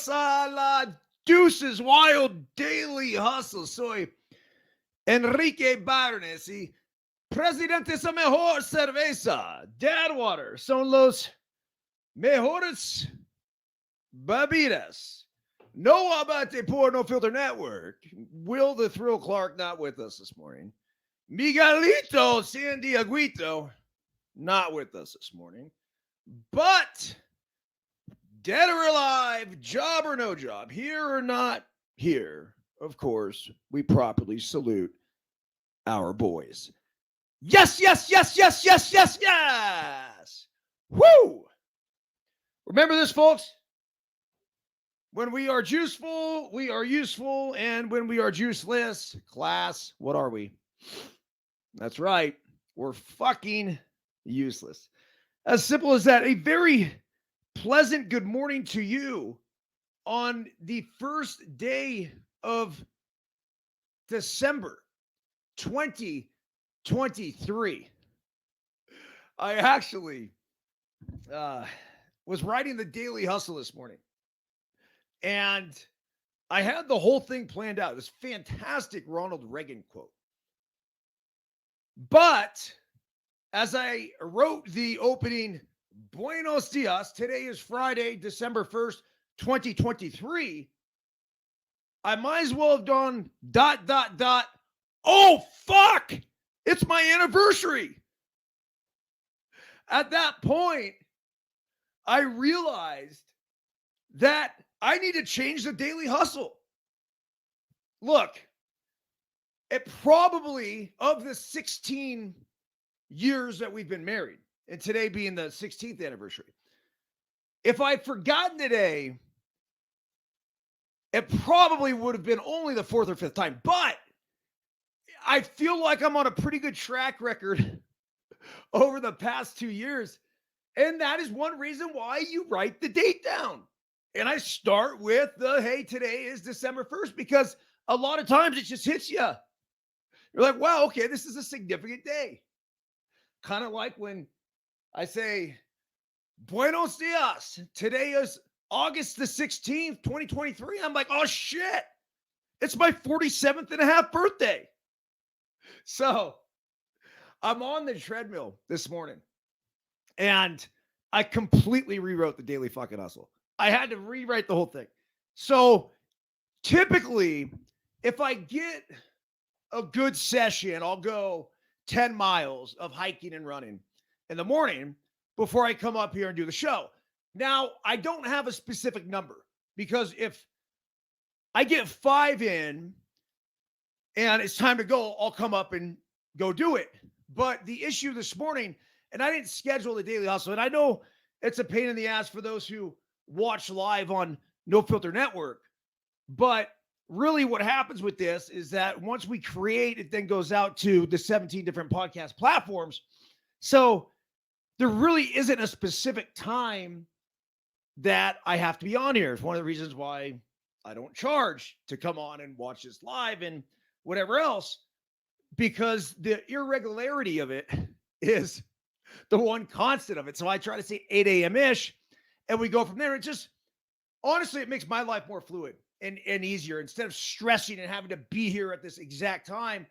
Bienvenidos a la Deuces Wild Daily Hustle. Soy Enrique Byrnes y Presidente es la mejor cerveza. Dadwater son los mejores bebidas. No Abate por No Filter Network. Will the Thrill Clark not with us this morning. Miguelito San Dieguito not with us this morning. But dead or alive, job or no job, here or not here, of course, we properly salute our boys. Yes, yes, yes, yes, yes, yes, yes. Woo! Remember this, folks. When we are juiceful, we are useful. And when we are juiceless, class, what are we? That's right. We're fucking useless. As simple as that. A very pleasant good morning to you on the first day of December 2023. I actually was writing the Daily Hustle this morning, and I had the whole thing planned out. This fantastic Ronald Reagan quote. But as I wrote the opening Buenos dias, today is Friday, December 1st, 2023, I might as well have done ... Oh, fuck! It's my anniversary! At that point, I realized that I need to change the Daily Hustle. Look, it probably, of the 16 years that we've been married, and today being the 16th anniversary, if I'd forgotten today, it probably would have been only the fourth or fifth time. But I feel like I'm on a pretty good track record over the past 2 years. And that is one reason why you write the date down. And I start with hey, today is December 1st, because a lot of times it just hits you. You're like, wow, okay, this is a significant day. Kind of like when I say, Buenos dias. Today is August the 16th, 2023. I'm like, oh, shit. It's my 47th and a half birthday. So I'm on the treadmill this morning, and I completely rewrote the Daily fucking Hustle. I had to rewrite the whole thing. So typically, if I get a good session, I'll go 10 miles of hiking and running in the morning before I come up here and do the show. Now, I don't have a specific number, because if I get 5 in and it's time to go, I'll come up and go do it. But the issue this morning, and I didn't schedule the Daily Hustle, and I know it's a pain in the ass for those who watch live on No Filter Network, but really what happens with this is that once we create, it then goes out to the 17 different podcast platforms. So there really isn't a specific time that I have to be on here. It's one of the reasons why I don't charge to come on and watch this live and whatever else, because the irregularity of it is the one constant of it. So I try to say 8 a.m.-ish, and we go from there. It just, honestly, it makes my life more fluid and easier, instead of stressing and having to be here at this exact time.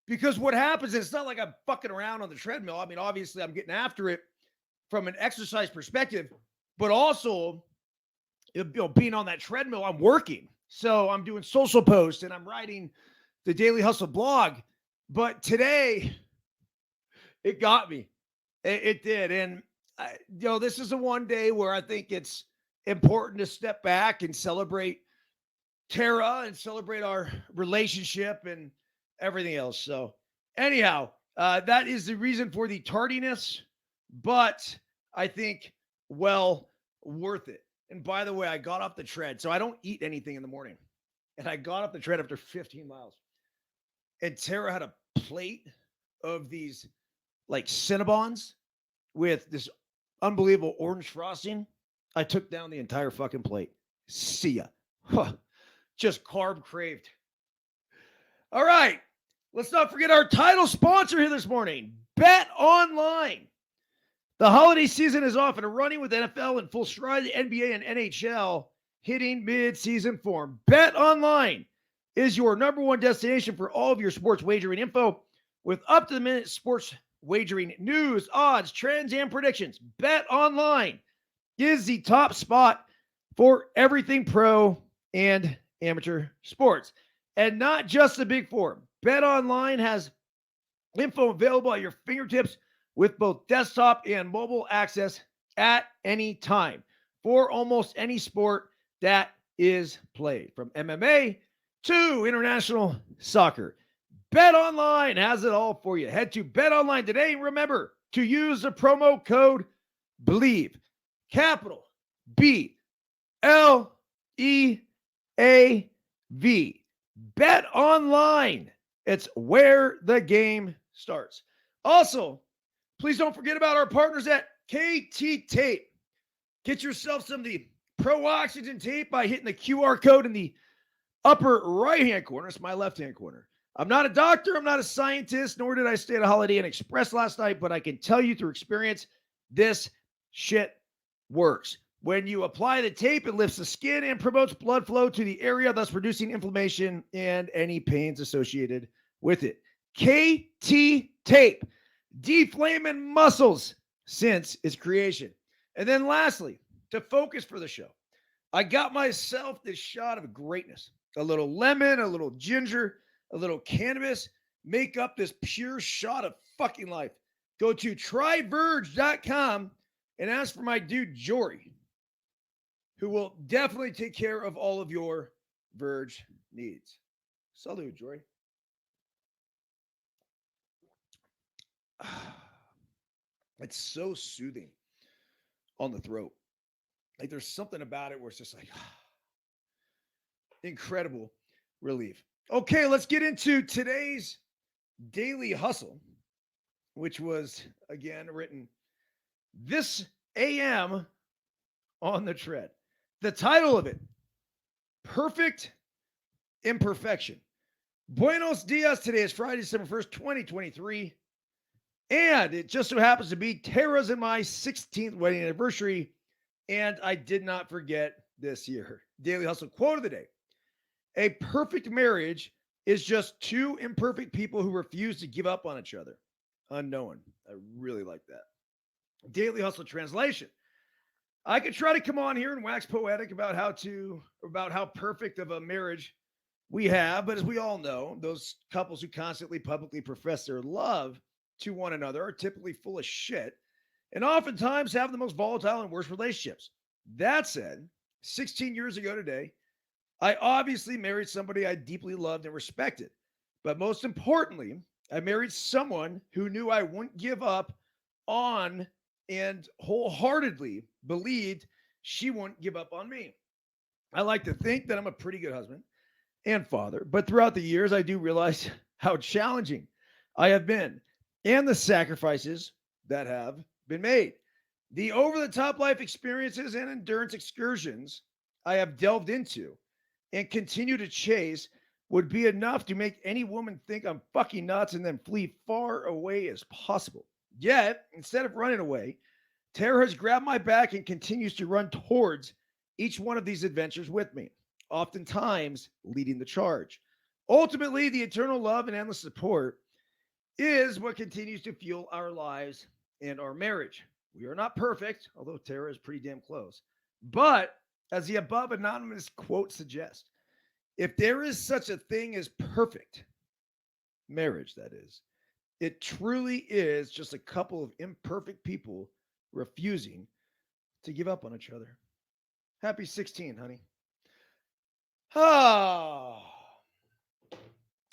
Because what happens is, it's not like I'm fucking around on the treadmill. I mean, obviously I'm getting after it from an exercise perspective, but also, being on that treadmill, I'm working. So I'm doing social posts and I'm writing the Daily Hustle blog. But today, it got me. It did. And, this is the one day where I think it's important to step back and celebrate Tara and celebrate our relationship and everything else. So anyhow, that is the reason for the tardiness, but I think well worth it. And by the way, I got off the tread, so I don't eat anything in the morning. And I got off the tread after 15 miles. And Tara had a plate of these like Cinnabons with this unbelievable orange frosting. I took down the entire fucking plate. See ya. Huh. Just carb craved. All right. Let's not forget our title sponsor here this morning, Bet Online. The holiday season is off and running with NFL in full stride, the NBA and NHL hitting mid-season form. Bet Online is your number one destination for all of your sports wagering info with up-to-the-minute sports wagering news, odds, trends, and predictions. Bet Online is the top spot for everything pro and amateur sports. And not just the Big Four. Bet Online has info available at your fingertips with both desktop and mobile access at any time for almost any sport that is played, from MMA to international soccer. Bet Online has it all for you. Head to Bet Online today and remember to use the promo code BELIEVE. Capital BLEAV. Bet Online. It's where the game starts. Also, please don't forget about our partners at KT Tape. Get yourself some of the Pro Oxygen tape by hitting the QR code in the upper right-hand corner. It's my left-hand corner. I'm not a doctor. I'm not a scientist, nor did I stay at a Holiday Inn Express last night, but I can tell you through experience, this shit works. When you apply the tape, it lifts the skin and promotes blood flow to the area, thus reducing inflammation and any pains associated with it. KT Tape, deflaming muscles since its creation. And then lastly, to focus for the show, I got myself this shot of greatness. A little lemon, a little ginger, a little cannabis. Make up this pure shot of fucking life. Go to tryverge.com and ask for my dude Jory, who will definitely take care of all of your Verge needs. Salute, Jory. It's so soothing on the throat. Like there's something about it where it's just like incredible relief. Okay, let's get into today's Daily Hustle, which was, again, written this AM on the tread. The title of it, Perfect Imperfection. Buenos dias. Today is Friday, December 1st, 2023. And it just so happens to be Tara's and my 16th wedding anniversary. And I did not forget this year. Daily Hustle quote of the day. A perfect marriage is just two imperfect people who refuse to give up on each other. Unknown. I really like that. Daily Hustle translation. I could try to come on here and wax poetic about how perfect of a marriage we have, but as we all know, those couples who constantly publicly profess their love to one another are typically full of shit and oftentimes have the most volatile and worst relationships. That said, 16 years ago today, I obviously married somebody I deeply loved and respected. But most importantly, I married someone who knew I wouldn't give up on and wholeheartedly believed she wouldn't give up on me. I like to think that I'm a pretty good husband and father, but throughout the years, I do realize how challenging I have been and the sacrifices that have been made. The over-the-top life experiences and endurance excursions I have delved into and continue to chase would be enough to make any woman think I'm fucking nuts and then flee far away as possible. Yet, instead of running away, Tara has grabbed my back and continues to run towards each one of these adventures with me, oftentimes leading the charge. Ultimately, the eternal love and endless support is what continues to fuel our lives and our marriage. We are not perfect, although Tara is pretty damn close. But as the above anonymous quote suggests, if there is such a thing as perfect marriage, that is, it truly is just a couple of imperfect people refusing to give up on each other. Happy 16, honey. Oh,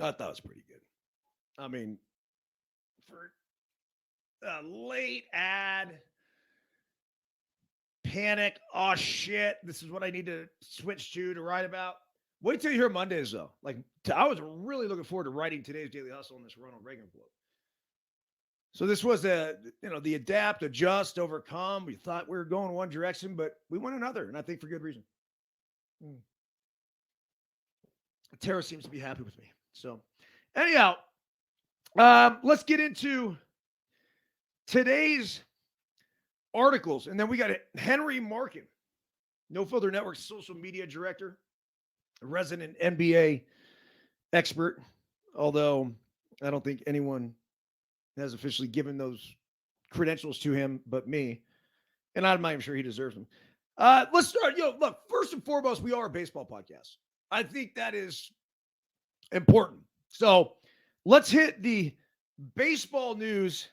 I thought it was pretty good. I mean, for a late ad, panic, oh shit, this is what I need to switch to write about. Wait till you hear Mondays, though. Like, I was really looking forward to writing today's Daily Hustle on this Ronald Reagan quote. So this was the adapt, adjust, overcome. We thought we were going one direction, but we went another, and I think for good reason. Tara seems to be happy with me. So anyhow, let's get into today's articles. And then we got Henry Markin No Filter Network's social media director, a resident NBA expert, although I don't think anyone has officially given those credentials to him but me. And I'm not even sure he deserves them. Let's start. Look, first and foremost, we are a baseball podcast. I think that is important. So let's hit the baseball news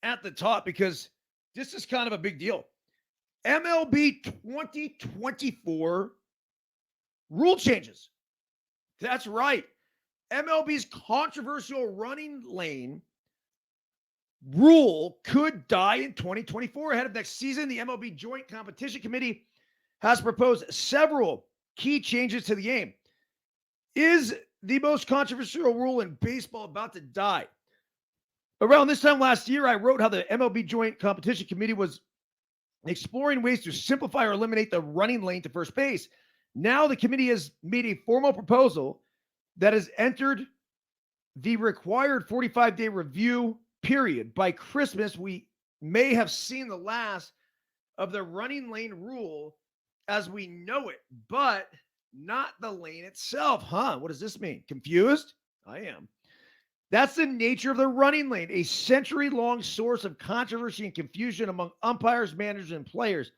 at the top because this is kind of a big deal. MLB 2024 rule changes. That's right. MLB's controversial running lane rule could die in 2024. Ahead of next season, the MLB Joint Competition Committee has proposed several key changes to the game. Is the most controversial rule in baseball about to die? Around this time last year, I wrote how the MLB Joint Competition Committee was exploring ways to simplify or eliminate the running lane to first base. Now the committee has made a formal proposal that has entered the required 45-day review period. By Christmas, we may have seen the last of the running lane rule as we know it, but not the lane itself. What does this mean? Confused? I am. That's the nature of the running lane, a century-long source of controversy and confusion among umpires, managers, and players.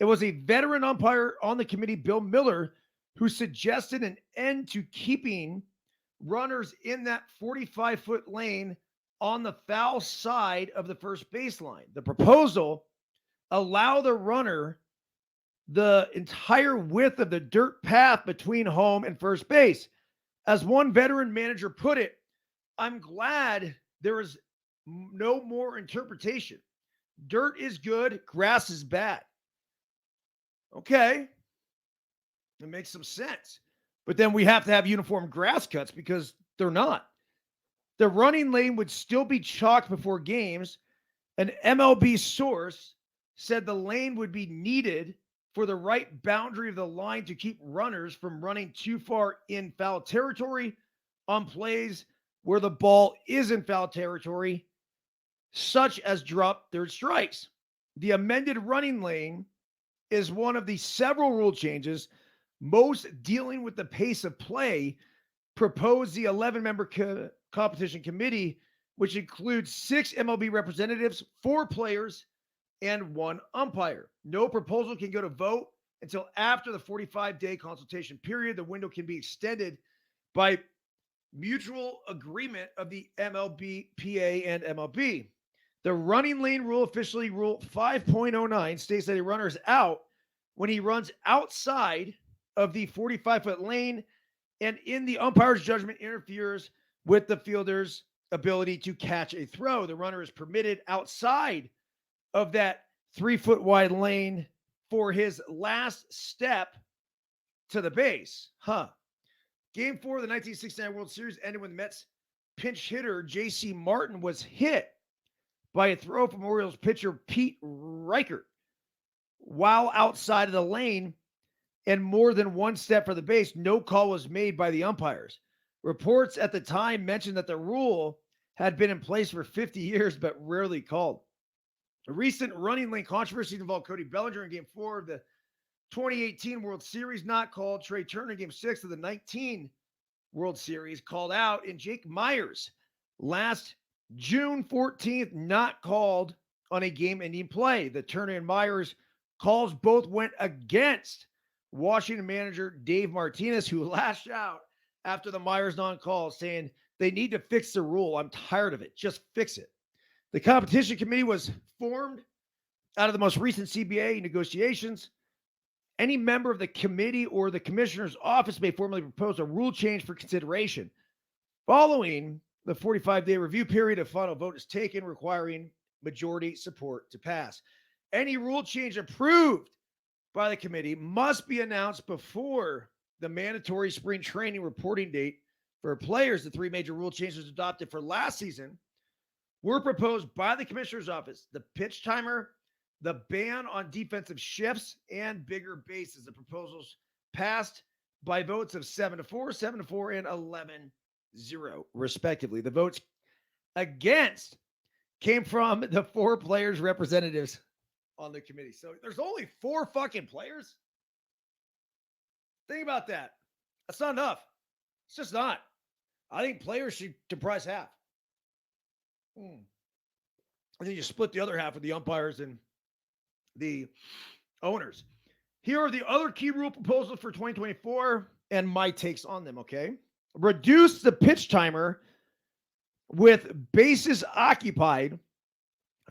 It was a veteran umpire on the committee, Bill Miller, who suggested an end to keeping runners in that 45-foot lane on the foul side of the first baseline. The proposal allowed the runner the entire width of the dirt path between home and first base. As one veteran manager put it, I'm glad there is no more interpretation. Dirt is good, grass is bad. Okay. It makes some sense. But then we have to have uniform grass cuts because they're not. The running lane would still be chalked before games. An MLB source said the lane would be needed for the right boundary of the line to keep runners from running too far in foul territory on plays where the ball is in foul territory, such as drop third strikes. The amended running lane is one of the several rule changes, most dealing with the pace of play, proposed the 11-member competition committee, which includes 6 MLB representatives, 4 players, and 1 umpire. No proposal can go to vote until after the 45-day consultation period. The window can be extended by mutual agreement of the MLB, PA, and MLB. The running lane rule, officially Rule 5.09, states that a runner is out when he runs outside of the 45-foot lane and in the umpire's judgment interferes with the fielder's ability to catch a throw. The runner is permitted outside of that 3-foot wide lane for his last step to the base. Game 4 of the 1969 World Series ended when the Mets pinch hitter J.C. Martin was hit by a throw from Orioles pitcher Pete Reichert while outside of the lane and more than one step for the base. No call was made by the umpires. Reports at the time mentioned that the rule had been in place for 50 years but rarely called. A recent running lane controversy involved Cody Bellinger in Game 4 of the 2018 World Series, not called. Trey Turner in Game 6 of the 19 World Series, called out. And Jake Myers last June 14th, not called on a game-ending play. The Turner and Myers calls both went against Washington manager Dave Martinez, who lashed out after the Myers non-call, saying they need to fix the rule. I'm tired of it. Just fix it. The competition committee was formed out of the most recent CBA negotiations. Any member of the committee or the commissioner's office may formally propose a rule change for consideration. Following the 45-day review period, a final vote is taken, requiring majority support to pass. Any rule change approved by the committee must be announced before the mandatory spring training reporting date for players. The 3 major rule changes adopted for last season were proposed by the commissioner's office: the pitch timer, the ban on defensive shifts, and bigger bases. The proposals passed by votes of 7-4, 7-4, and 11-0, respectively. The votes against came from the 4 players' representatives on the committee. So there's only 4 fucking players? Think about that. That's not enough. It's just not. I think players should comprise half. And then you split the other half with the umpires and the owners. Here are the other key rule proposals for 2024 and my takes on them, okay? Reduce the pitch timer with bases occupied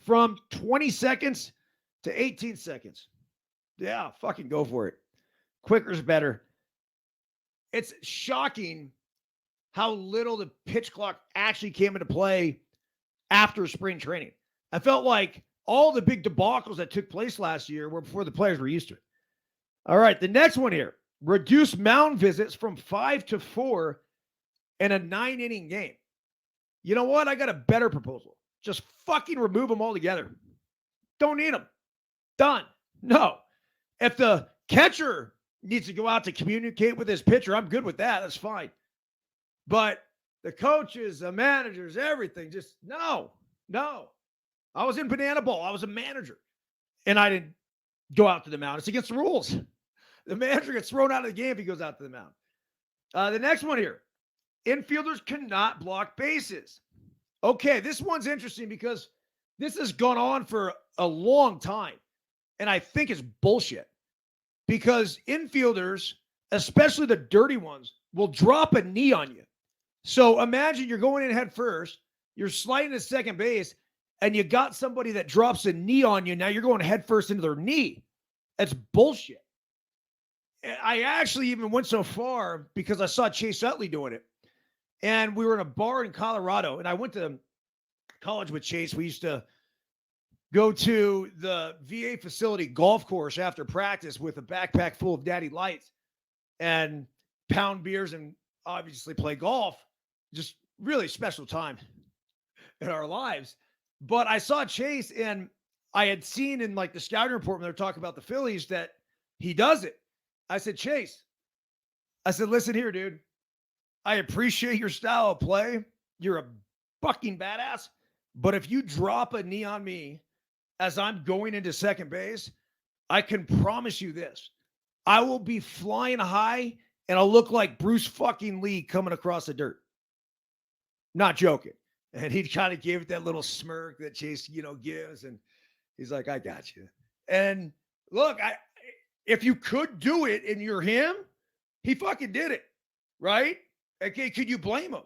from 20 seconds to 18 seconds. Yeah, fucking go for it. Quicker's better. It's shocking how little the pitch clock actually came into play after spring training. I felt like all the big debacles that took place last year were before the players were used to it. All right, the next one here. Reduce mound visits from 5 to 4 in a 9-inning game. You know what? I got a better proposal. Just fucking remove them altogether. Don't need them. Done. No. If the catcher needs to go out to communicate with his pitcher, I'm good with that. That's fine. But the coaches, the managers, everything, just no. I was in Banana Bowl. I was a manager. And I didn't go out to the mound. It's against the rules. The manager gets thrown out of the game if he goes out to the mound. The next one here. Infielders cannot block bases. Okay, this one's interesting because this has gone on for a long time. And I think it's bullshit. Because infielders, especially the dirty ones, will drop a knee on you. So imagine you're going in head first, you're sliding to second base, and you got somebody that drops a knee on you. Now you're going head first into their knee. That's bullshit. I actually even went so far because I saw Chase Utley doing it. And we were in a bar in Colorado, and I went to college with Chase. We used to go to the VA facility golf course after practice with a backpack full of Daddy Lights and pound beers and obviously play golf. Just really special time in our lives. But I saw Chase, and I had seen in like the scouting report when they're talking about the Phillies that he does it. I said, Chase, listen here, dude. I appreciate your style of play. You're a fucking badass. But if you drop a knee on me as I'm going into second base, I can promise you this. I will be flying high and I'll look like Bruce fucking Lee coming across the dirt. Not joking. And he kind of gave it that little smirk that Chase, gives. And he's like, I got you. And look, if you could do it and you're him, he fucking did it. Right? Okay, could you blame him?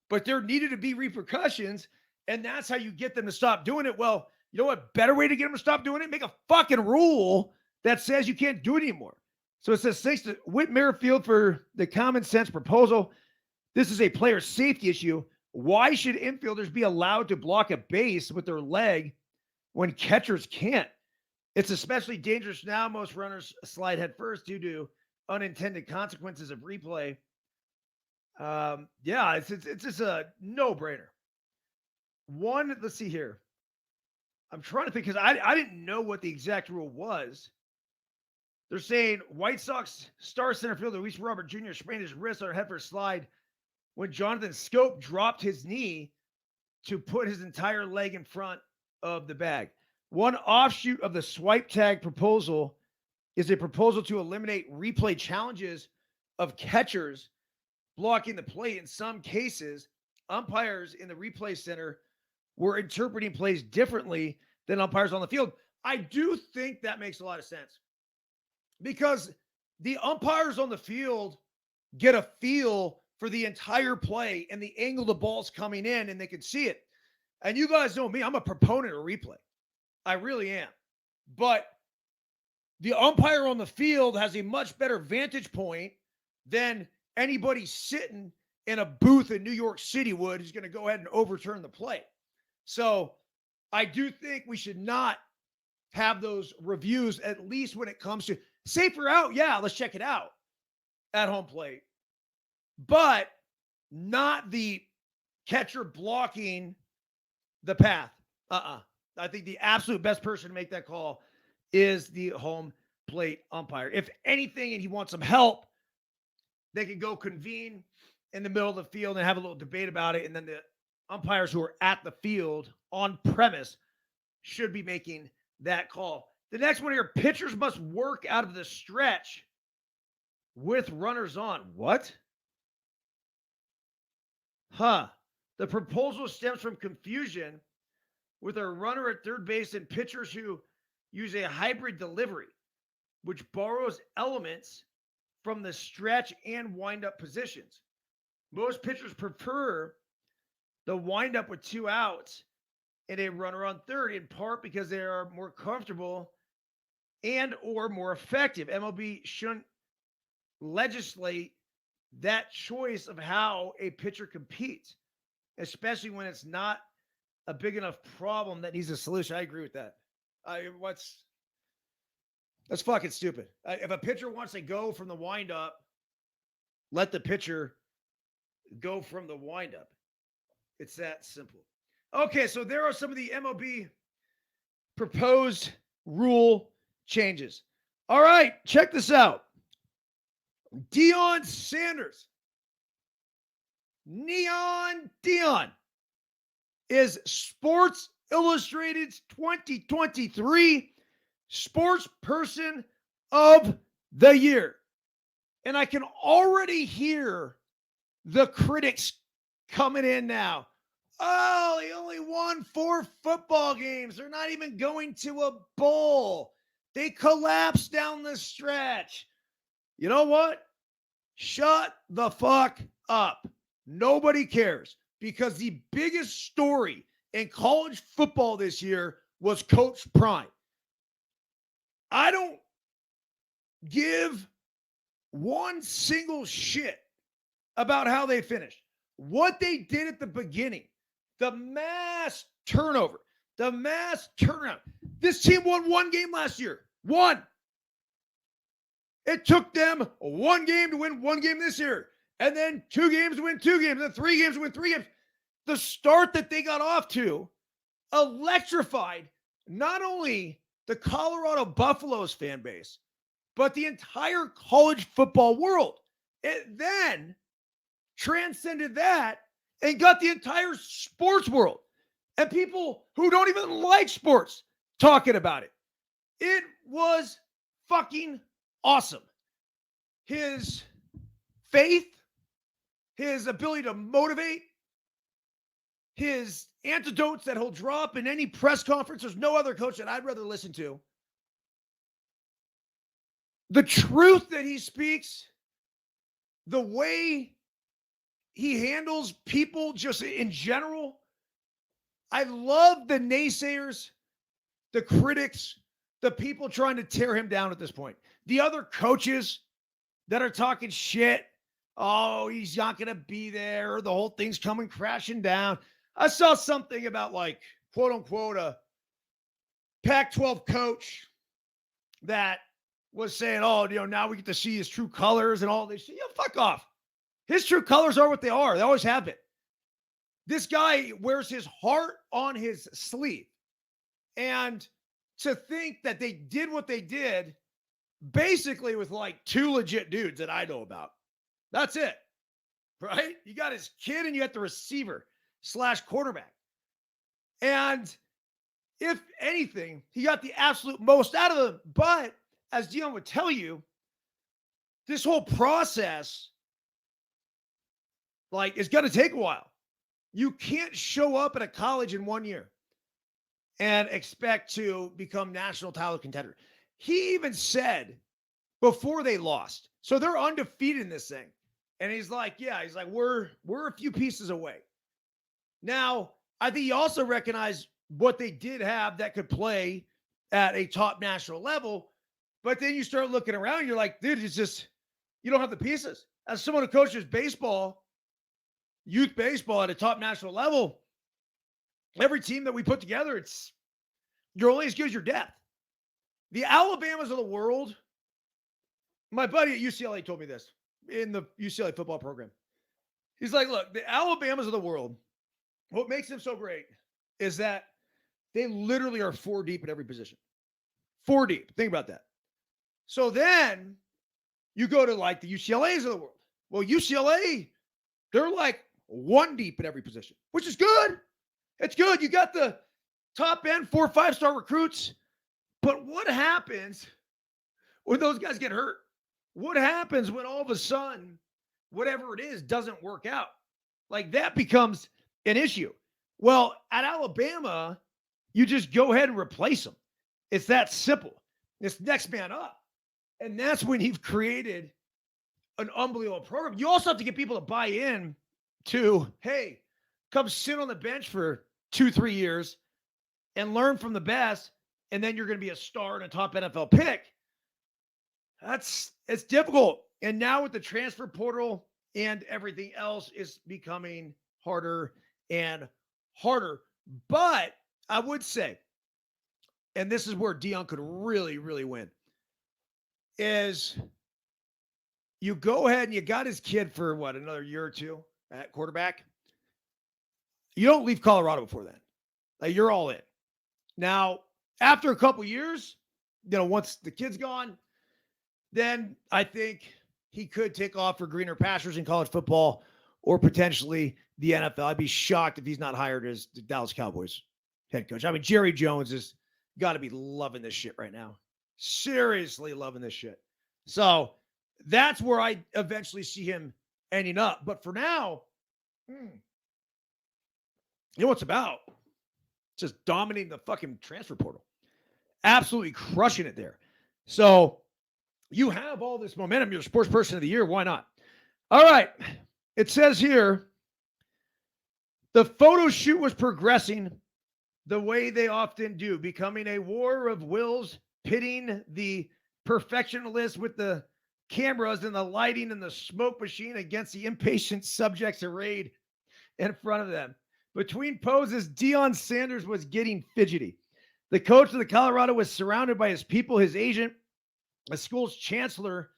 But there needed to be repercussions, and that's how you get them to stop doing it. Well, you know what? Better way to get them to stop doing it? Make a fucking rule that says you can't do it anymore. So it says thanks to Whit Merrifield for the common sense proposal. This is a player safety issue. Why should infielders be allowed to block a base with their leg when catchers can't? It's especially dangerous now. Most runners slide head first due to unintended consequences of replay. It's just a no-brainer. One, let's see here. I'm trying to think because I didn't know what the exact rule was. They're saying White Sox star center fielder Luis Robert Jr. sprained his wrist on a head first slide when Jonathan Scope dropped his knee to put his entire leg in front of the bag. One offshoot of the swipe tag proposal is a proposal to eliminate replay challenges of catchers blocking the plate. In some cases, umpires in the replay center were interpreting plays differently than umpires on the field. I do think that makes a lot of sense because the umpires on the field get a feel for the entire play and the angle the ball's coming in, and they can see it. And you guys know me, I'm a proponent of replay. I really am. But the umpire on the field has a much better vantage point than anybody sitting in a booth in New York City would who's going to go ahead and overturn the play. So I do think we should not have those reviews, at least when it comes to safer out. Yeah, let's check it out at home plate. But not the catcher blocking the path. I think the absolute best person to make that call is the home plate umpire. If anything, and he wants some help, they can go convene in the middle of the field and have a little debate about it. And then the umpires who are at the field on premise should be making that call. The next one here, pitchers must work out of the stretch with runners on. What? The proposal stems from confusion with a runner at third base and pitchers who use a hybrid delivery, which borrows elements from the stretch and windup positions. Most pitchers prefer the windup with 2 outs and a runner on third, in part because they are more comfortable and or more effective. MLB shouldn't legislate that choice of how a pitcher competes, especially when it's not a big enough problem that needs a solution. I agree with that. That's fucking stupid. If a pitcher wants to go from the windup, let the pitcher go from the windup. It's that simple. Okay, so there are some of the MLB proposed rule changes. All right, check this out. Deion Sanders, Neon Deion, is Sports Illustrated's 2023 Sportsperson of the Year. And I can already hear the critics coming in now. Oh, he only won 4 football games. They're not even going to a bowl. They collapsed down the stretch. You know what? Shut the fuck up. Nobody cares, because the biggest story in college football this year was Coach Prime. I don't give one single shit about how they finished. What they did at the beginning, the mass turnover, the mass turnaround. This team won 1 game last year. 1. It took them 1 game to win 1 game this year, and then 2 games to win 2 games, and then 3 games to win 3 games. The start that they got off to electrified not only the Colorado Buffaloes fan base, but the entire college football world. It then transcended that and got the entire sports world and people who don't even like sports talking about it. It was fucking awesome. His faith, his ability to motivate, his antidotes that he'll drop in any press conference. There's no other coach that I'd rather listen to. The truth that he speaks, the way he handles people just in general. I love the naysayers, the critics, the people trying to tear him down at this point. The other coaches that are talking shit. Oh, he's not going to be there. The whole thing's coming crashing down. I saw something about, like, quote unquote, a Pac-12 coach that was saying, oh, now we get to see his true colors and all this shit. Fuck off. His true colors are what they are. They always have been. This guy wears his heart on his sleeve. And to think that they did what they did basically with like 2 legit dudes that I know about. That's it. Right? You got his kid and you got the receiver / quarterback. And if anything, he got the absolute most out of them. But as Deion would tell you, this whole process, like, is going to take a while. You can't show up at a college in 1 year and expect to become national title contender. He even said before they lost, so they're undefeated in this thing. And he's like, we're a few pieces away. Now, I think he also recognized what they did have that could play at a top national level. But then you start looking around, you're like, dude, it's just, you don't have the pieces. As someone who coaches baseball, youth baseball at a top national level, every team that we put together, you're only as good as your depth. The Alabamas of the world, my buddy at UCLA told me this in the UCLA football program. He's like, look, the Alabamas of the world, what makes them so great is that they literally are 4 deep at every position. 4 deep. Think about that. So then you go to like the UCLAs of the world. Well, UCLA, they're like 1 deep at every position, which is good. It's good. You got the top end 4 or 5-star recruits. But what happens when those guys get hurt? What happens when all of a sudden, whatever it is, doesn't work out? Like that becomes an issue. Well, at Alabama, you just go ahead and replace them. It's that simple. It's next man up. And that's when you've created an unbelievable program. You also have to get people to buy in to, hey, come sit on the bench for 2-3 years and learn from the best, and then you're going to be a star and a top NFL pick. It's difficult. And now with the transfer portal and everything else, it's becoming harder and harder. But I would say, and this is where Deion could really, really win, is you go ahead and you got his kid for what, another year or two at quarterback. You don't leave Colorado before then. Like, you're all in. Now, after a couple years, once the kid's gone, then I think he could take off for greener pastures in college football or potentially the NFL. I'd be shocked if he's not hired as the Dallas Cowboys head coach. I mean, Jerry Jones has got to be loving this shit right now. Seriously loving this shit. So that's where I eventually see him ending up. But for now, you know what it's about? Just dominating the fucking transfer portal. Absolutely crushing it there. So you have all this momentum. You're a sports person of the year. Why not? All right. It says here, the photo shoot was progressing the way they often do, becoming a war of wills, pitting the perfectionists with the cameras and the lighting and the smoke machine against the impatient subjects arrayed in front of them. Between poses, Deion Sanders was getting fidgety. The coach of the Colorado was surrounded by his people, his agent, the school's chancellor,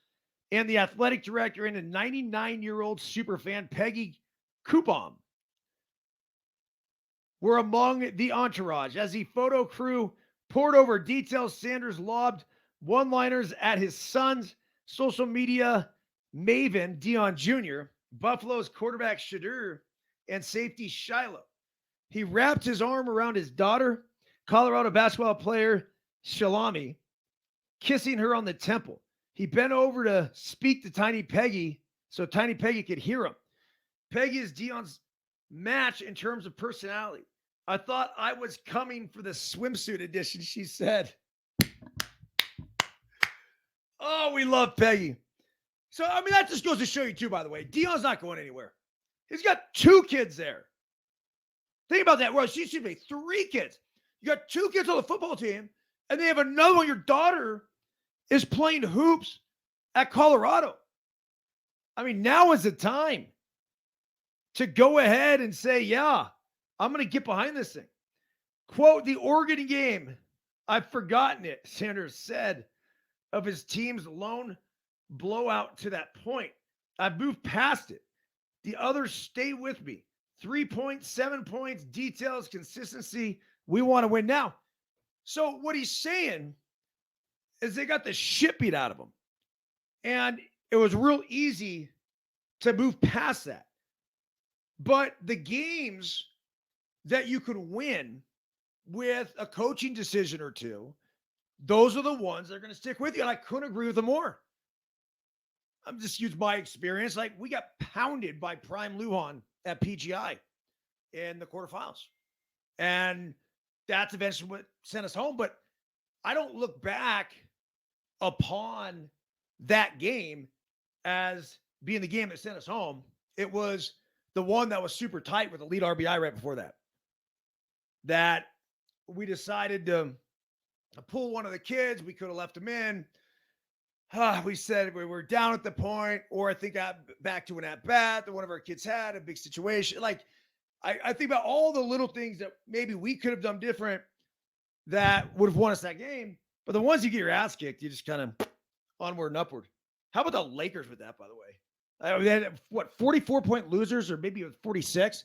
and the athletic director, and a 99-year-old superfan, Peggy Coupon, were among the entourage. As the photo crew poured over details, Sanders lobbed one-liners at his son's social media maven, Deion Jr., Buffalo's quarterback Shadur, and safety Shiloh. He wrapped his arm around his daughter, Colorado basketball player Shalami, kissing her on the temple. He bent over to speak to Tiny Peggy so Tiny Peggy could hear him. Peggy is Deion's match in terms of personality. I thought I was coming for the swimsuit edition, she said. Oh, we love Peggy. So, I mean, that just goes to show you, too, by the way. Deion's not going anywhere. He's got 2 kids there. Think about that. Well, she should be 3 kids. You got 2 kids on the football team, and they have another one. Your daughter is playing hoops at Colorado. I mean, now is the time to go ahead and say, yeah, I'm going to get behind this thing. Quote, the Oregon game, I've forgotten it, Sanders said of his team's lone blowout to that point. I've moved past it. The others stay with me. 3 points, 7 points, details, consistency. We want to win now. So what he's saying is they got the shit beat out of them. And it was real easy to move past that. But the games that you could win with a coaching decision or two, those are the ones that are going to stick with you. And I couldn't agree with them more. I'm just using my experience. Like, we got pounded by Prime Lujan at PGI in the quarterfinals. And that's eventually what sent us home. But I don't look back upon that game as being the game that sent us home. It was the one that was super tight with the lead RBI right before that. That we decided to pull one of the kids. We could have left him in. We said we were down at the point, or I think back to an at-bat that one of our kids had, a big situation. Like, I think about all the little things that maybe we could have done different that would have won us that game. But the ones you get your ass kicked, you just kind of onward and upward. How about the Lakers with that, by the way? They had, 44-point losers, or maybe it was 46,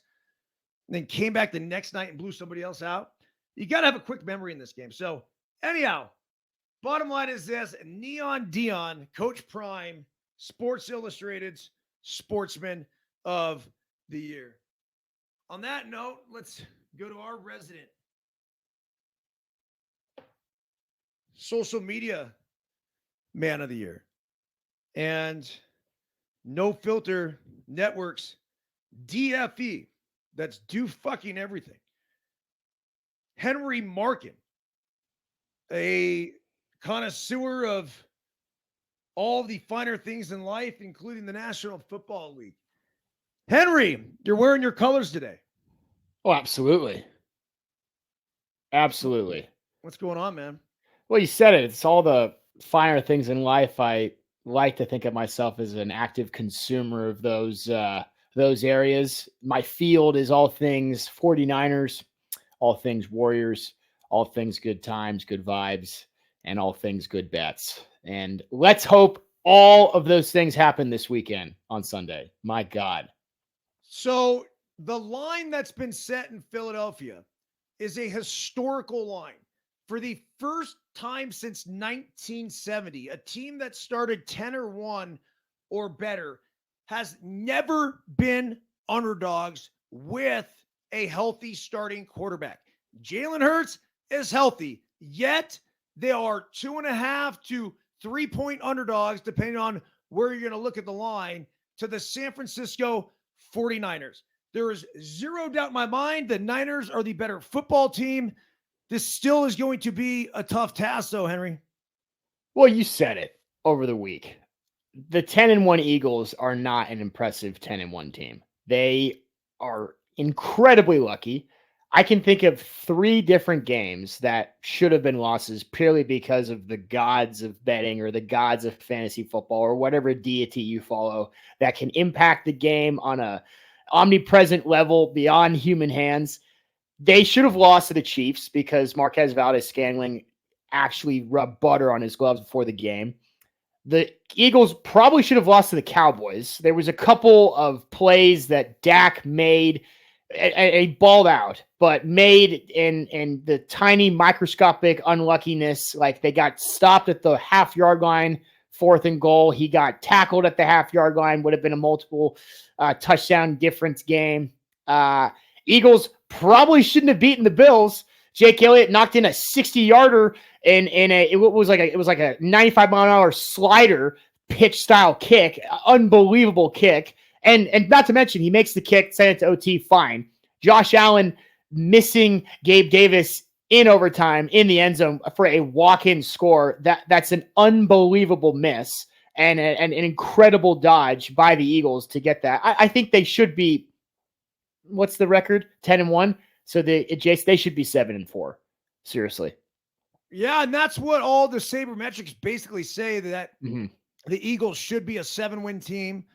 and then came back the next night and blew somebody else out. You got to have a quick memory in this game. So, anyhow, bottom line is this: Neon Deion, Coach Prime, Sports Illustrated's Sportsman of the Year. On that note, let's go to our resident social media man of the year. and No Filter Networks DFE. That's do fucking everything. Henry Markin, a connoisseur of all the finer things in life, including the National Football League. Henry, you're wearing your colors today. Oh, absolutely. Absolutely. What's going on, man? Well, you said it. It's all the finer things in life. I like to think of myself as an active consumer of those areas. My field is all things 49ers, all things Warriors, all things good times, good vibes, and all things good bets. And let's hope all of those things happen this weekend on Sunday. My God. So the line that's been set in Philadelphia is a historical line. For the first time since 1970, a team that started 10-1 or better has never been underdogs with a healthy starting quarterback. Jalen Hurts is healthy, yet they are 2.5 to 3-point underdogs, depending on where you're going to look at the line, to the San Francisco 49ers. There is zero doubt in my mind the Niners are the better football team. This still is going to be a tough task, though, Henry. Well, you said it over the week. The 10-1 Eagles are not an impressive 10-1 team. They are incredibly lucky. I can think of 3 different games that should have been losses purely because of the gods of betting or the gods of fantasy football or whatever deity you follow that can impact the game on a omnipresent level beyond human hands. They should have lost to the Chiefs because Marquez Valdez-Scantling actually rubbed butter on his gloves before the game. The Eagles probably should have lost to the Cowboys. There was a couple of plays that Dak made, a balled out, but made in the tiny microscopic unluckiness. Like they got stopped at the half-yard line, 4th and goal. He got tackled at the half-yard line, would have been a multiple touchdown difference game. Eagles probably shouldn't have beaten the Bills. Jake Elliott knocked in a 60-yarder it was like a 95-mile-an-hour slider pitch style kick, unbelievable kick. And not to mention, he makes the kick, send it to OT, fine. Josh Allen missing Gabe Davis in overtime in the end zone for a walk-in score. That's an unbelievable miss and an incredible dodge by the Eagles to get that. I think they should be, what's the record? 10-1. So they should be 7-4. Seriously. Yeah, and that's what all the sabermetrics basically say, that the Eagles should be a 7-win team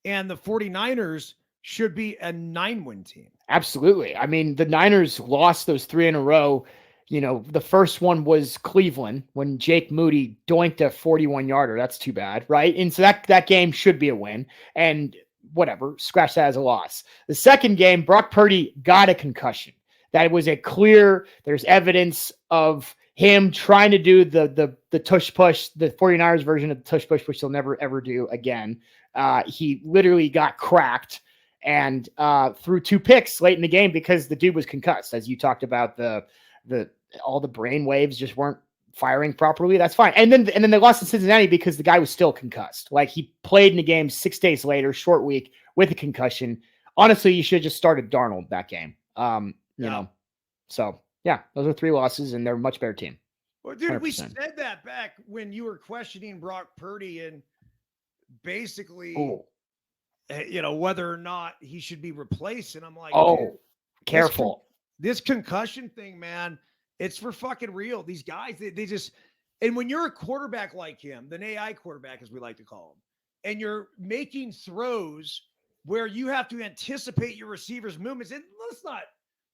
and the 49ers should be a 9-win team. Absolutely. I mean, the Niners lost those 3 in a row. You know, the first one was Cleveland when Jake Moody doinked a 41-yarder. That's too bad, right? And so that game should be a win. And whatever, scratch that as a loss. The second game, Brock Purdy got a concussion. That was there's evidence of him trying to do the tush push, the 49ers version of the tush push, which they'll never, ever do again. He literally got cracked and threw 2 picks late in the game because the dude was concussed. As you talked about, all the brain waves just weren't firing properly. That's fine. And then they lost to Cincinnati because the guy was still concussed. Like he played in the game 6 days later, short week with a concussion. Honestly, you should have just started Darnold that game. You know, so yeah, those are 3 losses and they're a much better team. Well, dude, 100%. We said that back when you were questioning Brock Purdy and basically, whether or not he should be replaced. And I'm like, careful. This concussion thing, man, it's for fucking real. These guys, they just, and when you're a quarterback like him, an AI quarterback, as we like to call him, and you're making throws where you have to anticipate your receiver's movements, and let's not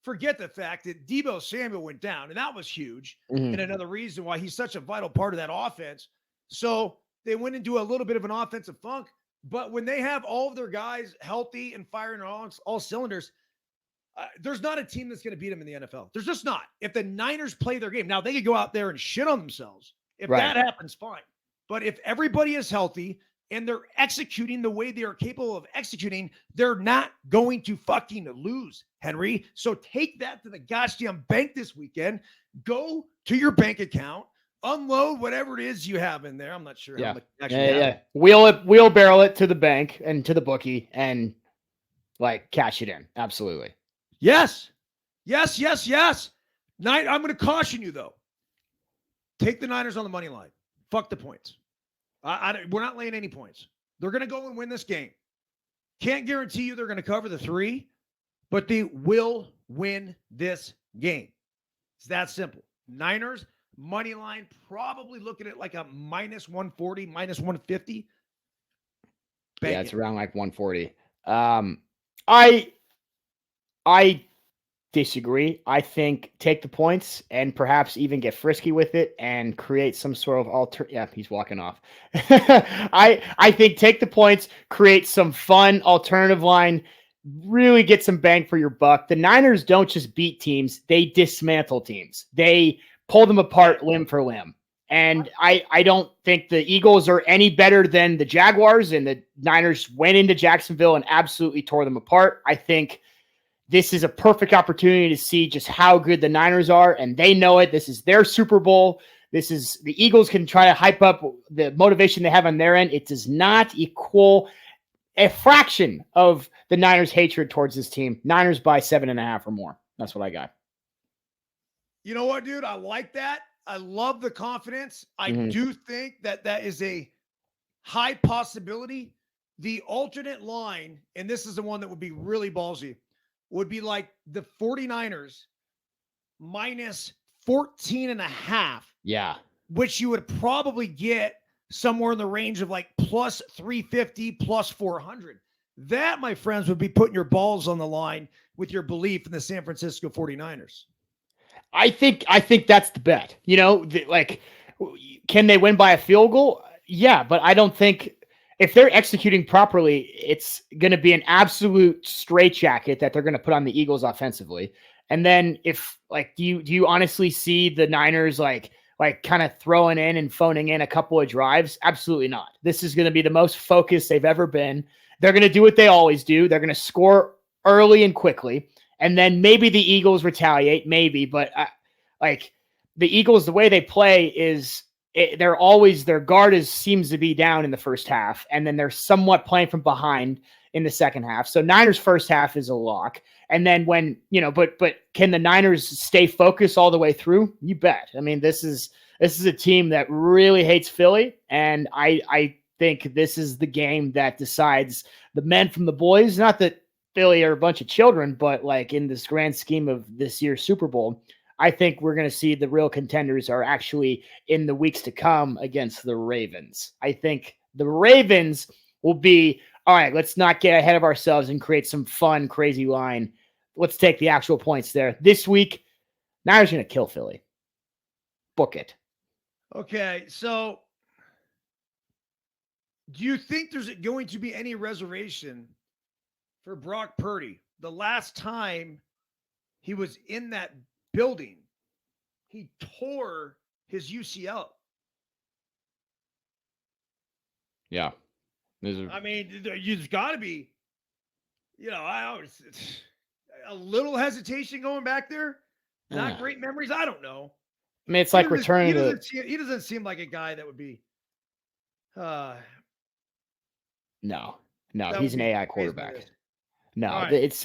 forget the fact that Deebo Samuel went down, and that was huge. And another reason why he's such a vital part of that offense. So they went into a little bit of an offensive funk, but when they have all of their guys healthy and firing on all cylinders, there's not a team that's going to beat them in the NFL. There's just not. If the Niners play their game, now they could go out there and shit on themselves. If that happens, fine. But if everybody is healthy and they're executing the way they are capable of executing, they're not going to fucking lose, Henry. So take that to the goddamn bank this weekend. Go to your bank account, unload whatever it is you have in there. I'm not sure how Yeah. much you actually have. Yeah. Wheelbarrow it to the bank and to the bookie and like cash it in. Absolutely. Yes. Yes, yes, yes. I'm going to caution you, though. Take the Niners on the money line. Fuck the points. We're not laying any points. They're going to go and win this game. Can't guarantee you they're going to cover the 3, but they will win this game. It's that simple. Niners, money line, probably looking at like a minus 140, minus 150. Yeah, it's around like 140. I disagree. I think take the points and perhaps even get frisky with it and create some sort of yeah, he's walking off. I think take the points, create some fun alternative line, really get some bang for your buck. The Niners don't just beat teams, they dismantle teams. They pull them apart limb for limb. And I don't think the Eagles are any better than the Jaguars, and the Niners went into Jacksonville and absolutely tore them apart. I think this is a perfect opportunity to see just how good the Niners are, and they know it. This is their Super Bowl. This is the Eagles can try to hype up the motivation they have on their end. It does not equal a fraction of the Niners' hatred towards this team. Niners by 7.5 or more. That's what I got. You know what, dude? I like that. I love the confidence. I do think that is a high possibility. The alternate line, and this is the one that would be really ballsy, would be like the 49ers minus 14.5. Yeah. Which you would probably get somewhere in the range of like plus 350, plus 400. That, my friends, would be putting your balls on the line with your belief in the San Francisco 49ers. I think that's the bet. You know, like, can they win by a field goal? Yeah, but I don't think if they're executing properly, it's going to be an absolute straitjacket that they're going to put on the Eagles offensively. And then if like, do you honestly see the Niners like kind of throwing in and phoning in a couple of drives? Absolutely not. This is going to be the most focused they've ever been. They're going to do what they always do. They're going to score early and quickly. And then maybe the Eagles retaliate, maybe, but like the Eagles, the way they play is they're always, their guard seems to be down in the first half, and then they're somewhat playing from behind in the second half. So Niners first half is a lock. And then when, but can the Niners stay focused all the way through? You bet. I mean, this is a team that really hates Philly, and I think this is the game that decides the men from the boys. Not that Philly are a bunch of children, but like in this grand scheme of this year's Super Bowl, I think we're going to see the real contenders are actually in the weeks to come against the Ravens. I think the Ravens will be, all right, let's not get ahead of ourselves and create some fun, crazy line. Let's take the actual points there. This week, Niners going to kill Philly. Book it. Okay, so do you think there's going to be any reservation for Brock Purdy? The last time he was in that building, he tore his UCL. Yeah. I mean, you've got to be, a little hesitation going back there. Not great memories. I don't know. I mean, it's like returning to. He doesn't seem like a guy that would be. No, he's an AI quarterback. No, right. it's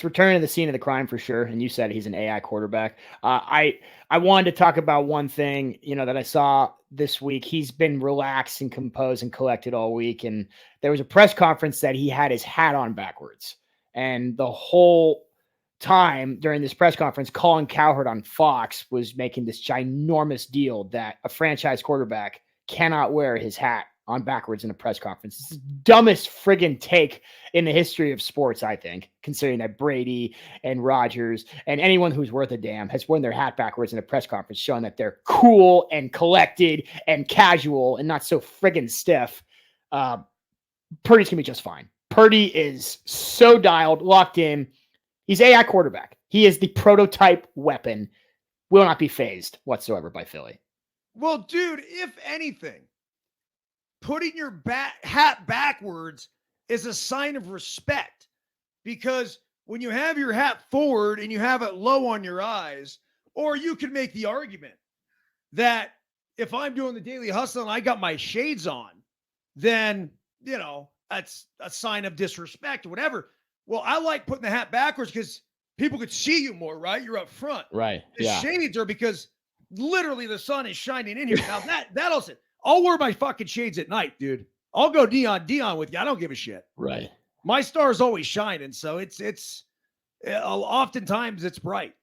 returning to the scene of the crime for sure. And you said he's an AI quarterback. I wanted to talk about one thing, that I saw this week. He's been relaxed and composed and collected all week. And there was a press conference that he had his hat on backwards. And the whole time during this press conference, Colin Cowherd on Fox was making this ginormous deal that a franchise quarterback cannot wear his hat on backwards in a press conference. It's the dumbest friggin' take in the history of sports, I think, considering that Brady and Rodgers and anyone who's worth a damn has worn their hat backwards in a press conference, showing that they're cool and collected and casual and not so friggin' stiff. Purdy's gonna be just fine. Purdy is so dialed, locked in. He's AI quarterback. He is the prototype weapon. Will not be phased whatsoever by Philly. Well, dude, if anything, putting your hat backwards is a sign of respect, because when you have your hat forward and you have it low on your eyes, or you can make the argument, that if I'm doing the daily hustle and I got my shades on, then, that's a sign of disrespect or whatever. Well, I like putting the hat backwards because people could see you more, right? You're up front. Right. The Yeah. shades are because literally the sun is shining in here. Now that also, I'll wear my fucking shades at night, dude. I'll go Deion with you. I don't give a shit. Right. My star is always shining, so it's oftentimes it's bright.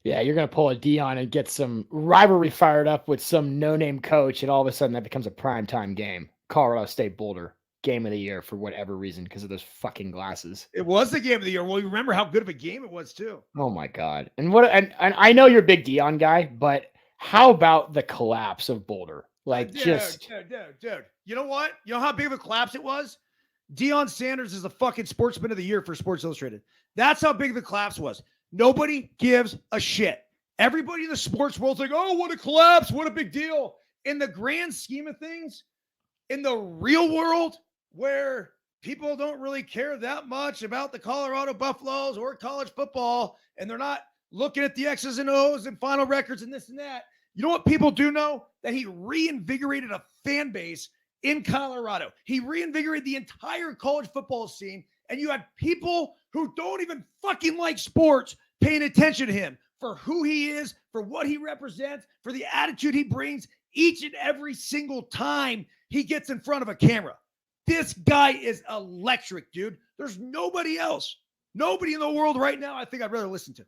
Yeah, you're going to pull a Deion and get some rivalry fired up with some no-name coach, and all of a sudden that becomes a primetime game. Colorado State Boulder, game of the year for whatever reason because of those fucking glasses. It was the game of the year. Well, you remember how good of a game it was, too. Oh, my God. And I know you're a big Deion guy, but how about the collapse of Boulder? Like, dude. You know what? You know how big of a collapse it was? Deion Sanders is the fucking sportsman of the year for Sports Illustrated. That's how big the collapse was. Nobody gives a shit. Everybody in the sports world's like, oh, what a collapse. What a big deal. In the grand scheme of things, in the real world where people don't really care that much about the Colorado Buffaloes or college football, and they're not looking at the X's and O's and final records and this and that, you know what people do know? That he reinvigorated a fan base in Colorado. He reinvigorated the entire college football scene, and you had people who don't even fucking like sports paying attention to him for who he is, for what he represents, for the attitude he brings each and every single time he gets in front of a camera. This guy is electric, dude. There's nobody else. Nobody in the world right now I think I'd rather listen to.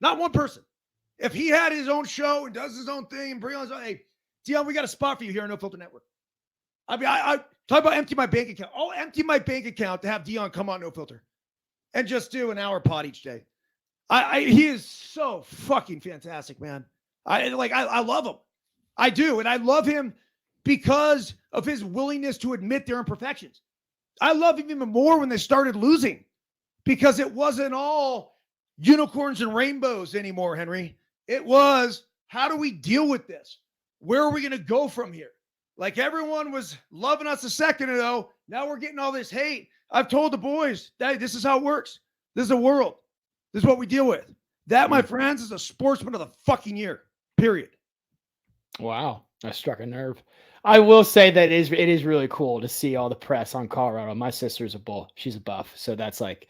Not one person. If he had his own show and does his own thing and bring on his own, hey, Deion, we got a spot for you here on No Filter Network. I mean, I talk about empty my bank account. I'll empty my bank account to have Deion come on No Filter and just do an hour pod each day. He is so fucking fantastic, man. I love him. I do. And I love him because of his willingness to admit their imperfections. I love him even more when they started losing because it wasn't all unicorns and rainbows anymore, Henry. It was, how do we deal with this? Where are we going to go from here? Like everyone was loving us a second ago. Now we're getting all this hate. I've told the boys that this is how it works. This is a world. This is what we deal with. That, my friends, is a sportsman of the fucking year. Period. Wow. I struck a nerve. I will say that it is really cool to see all the press on Colorado. My sister's a bull. She's a buff. So that's like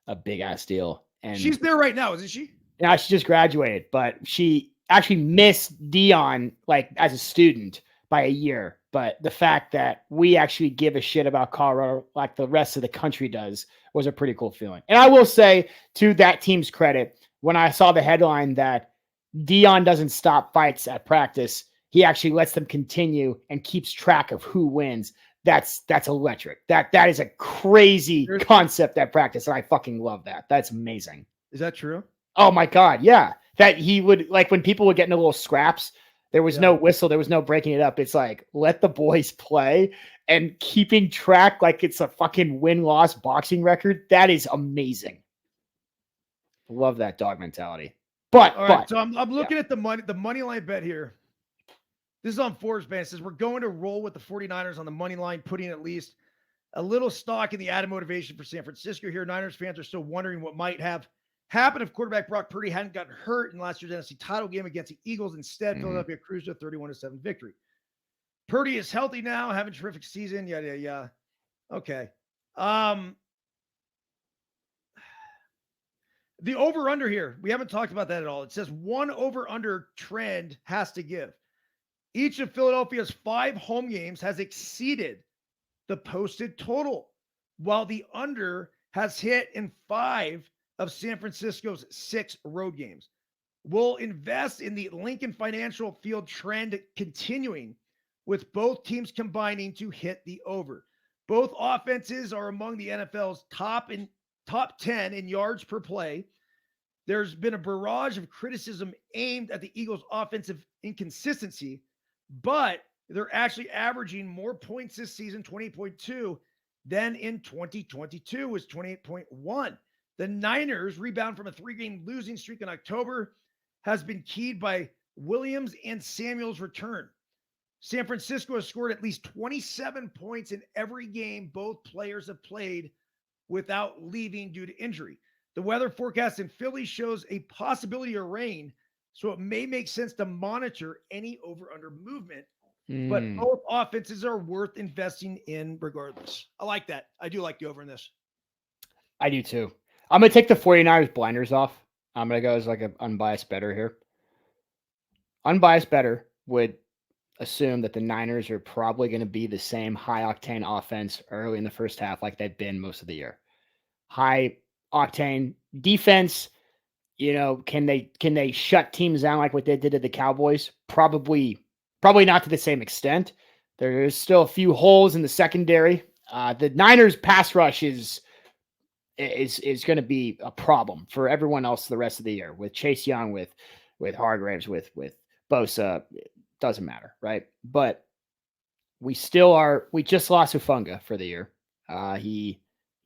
a big ass deal. And she's there right now, isn't she? Yeah, she just graduated, but she actually missed Deion like as a student by a year. But the fact that we actually give a shit about Colorado like the rest of the country does was a pretty cool feeling. And I will say, to that team's credit, when I saw the headline that Deion doesn't stop fights at practice, he actually lets them continue and keeps track of who wins. That's electric. That is a crazy concept at practice, and I fucking love that. That's amazing. Is that true? Oh my God, yeah. That he would, like, when people would get into little scraps, there was no whistle, there was no breaking it up. It's like, let the boys play, and keeping track like it's a fucking win-loss boxing record. That is amazing. Love that dog mentality. But so I'm looking at the money line bet here. This is on Forbes. It says we're going to roll with the 49ers on the money line, putting at least a little stock in the added motivation for San Francisco here. Niners fans are still wondering what might have happened if quarterback Brock Purdy hadn't gotten hurt in last year's NFC title game against the Eagles. Instead, Philadelphia cruised to a 31-7 victory. Purdy is healthy now, having a terrific season. Yeah. Okay. The over-under here, we haven't talked about that at all. It says one over-under trend has to give. Each of Philadelphia's 5 home games has exceeded the posted total, while the under has hit in 5 of San Francisco's 6 road games. We'll invest in the Lincoln Financial Field trend continuing, with both teams combining to hit the over. Both offenses are among the NFL's top 10 in yards per play. There's been a barrage of criticism aimed at the Eagles' offensive inconsistency, but they're actually averaging more points this season, 28.2, than in 2022 was 28.1. The Niners' rebound from a 3-game losing streak in October has been keyed by Williams and Samuel's return. San Francisco has scored at least 27 points in every game both players have played without leaving due to injury. The weather forecast in Philly shows a possibility of rain, So it may make sense to monitor any over-under movement, but Mm, both offenses are worth investing in regardless. I like that. I do like the over in this. I do too. I'm going to take the 49ers blinders off. I'm going to go as like an unbiased better here. Unbiased better would assume that the Niners are probably going to be the same high octane offense early in the first half like they've been most of the year. High octane defense, can they shut teams down like what they did to the Cowboys? Probably not to the same extent. There's still a few holes in the secondary. The Niners pass rush is going to be a problem for everyone else the rest of the year with Chase Young, with Hargraves, with Bosa. It doesn't matter, right? But we just lost Hufanga for the year. He